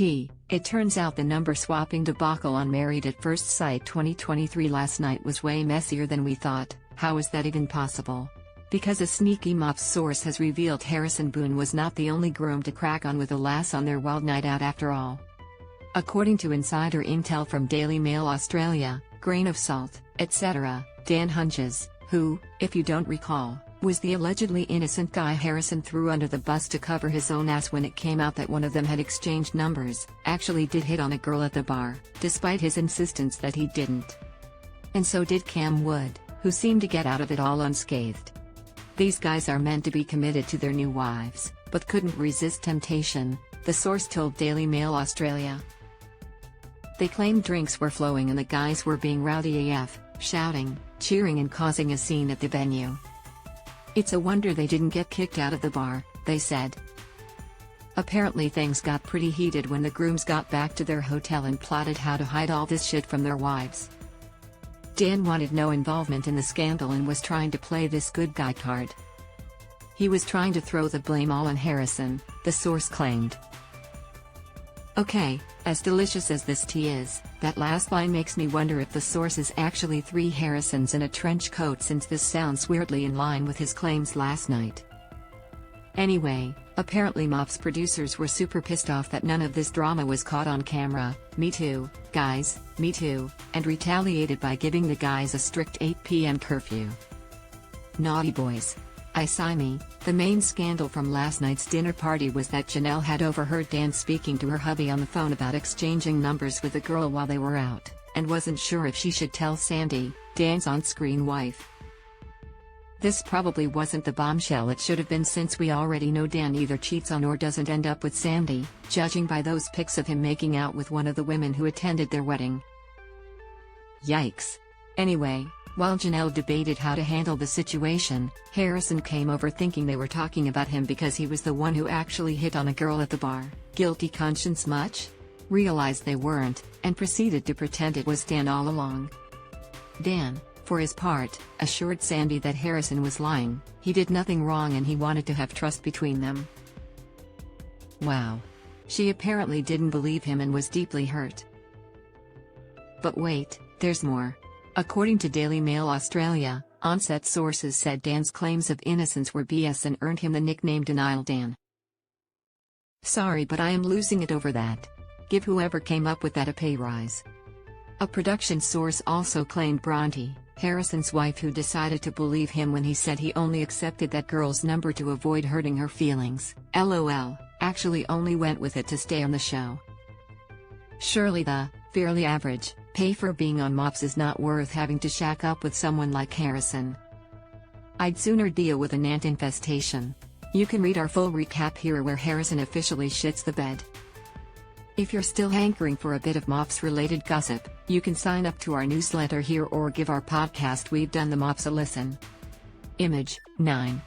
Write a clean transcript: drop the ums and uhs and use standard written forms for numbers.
It turns out the number swapping debacle on Married at First Sight 2023 last night was way messier than we thought. How is that even possible? Because a sneaky MAFS source has revealed Harrison Boon was not the only groom to crack on with a lass on their wild night out after all. According to insider intel from Daily Mail Australia, grain of salt, etc., Dan Hunjas, who, if you don't recall, was the allegedly innocent guy Harrison threw under the bus to cover his own ass when it came out that one of them had exchanged numbers, actually did hit on a girl at the bar, despite his insistence that he didn't. And so did Cam Wood, who seemed to get out of it all unscathed. These guys are meant to be committed to their new wives, but couldn't resist temptation, the source told Daily Mail Australia. They claimed drinks were flowing and the guys were being rowdy AF, shouting, cheering and causing a scene at the venue. It's a wonder they didn't get kicked out of the bar, they said. Apparently things got pretty heated when the grooms got back to their hotel and plotted how to hide all this shit from their wives. Dan wanted no involvement in the scandal and was trying to play this good guy card. He was trying to throw the blame all on Harrison, the source claimed. Okay, as delicious as this tea is, that last line makes me wonder if the source is actually 3 Harrisons in a trench coat, since this sounds weirdly in line with his claims last night. Anyway, apparently MAFS producers were super pissed off that none of this drama was caught on camera. Me too, guys, me too, and retaliated by giving the guys a strict 8 p.m. curfew. Naughty boys. I sigh me. The main scandal from last night's dinner party was that Janelle had overheard Dan speaking to her hubby on the phone about exchanging numbers with a girl while they were out, and wasn't sure if she should tell Sandy, Dan's on-screen wife. This probably wasn't the bombshell it should have been, since we already know Dan either cheats on or doesn't end up with Sandy, judging by those pics of him making out with one of the women who attended their wedding. Yikes. Anyway, while Janelle debated how to handle the situation, Harrison came over thinking they were talking about him because he was the one who actually hit on a girl at the bar. Guilty conscience much? Realized they weren't, and proceeded to pretend it was Dan all along. Dan, for his part, assured Sandy that Harrison was lying. He did nothing wrong and he wanted to have trust between them. Wow. She apparently didn't believe him and was deeply hurt. But wait, there's more. According to Daily Mail Australia, on-set sources said Dan's claims of innocence were BS and earned him the nickname Denial Dan. Sorry, but I am losing it over that. Give whoever came up with that a pay rise. A production source also claimed Bronte, Harrison's wife, who decided to believe him when he said he only accepted that girl's number to avoid hurting her feelings, LOL, actually only went with it to stay on the show. Surely the fairly average pay for being on MAFS is not worth having to shack up with someone like Harrison. I'd sooner deal with an ant infestation. You can read our full recap here where Harrison officially shits the bed. If you're still hankering for a bit of MAFS related gossip, you can sign up to our newsletter here or give our podcast We've Done the MAFS a listen. Image 9.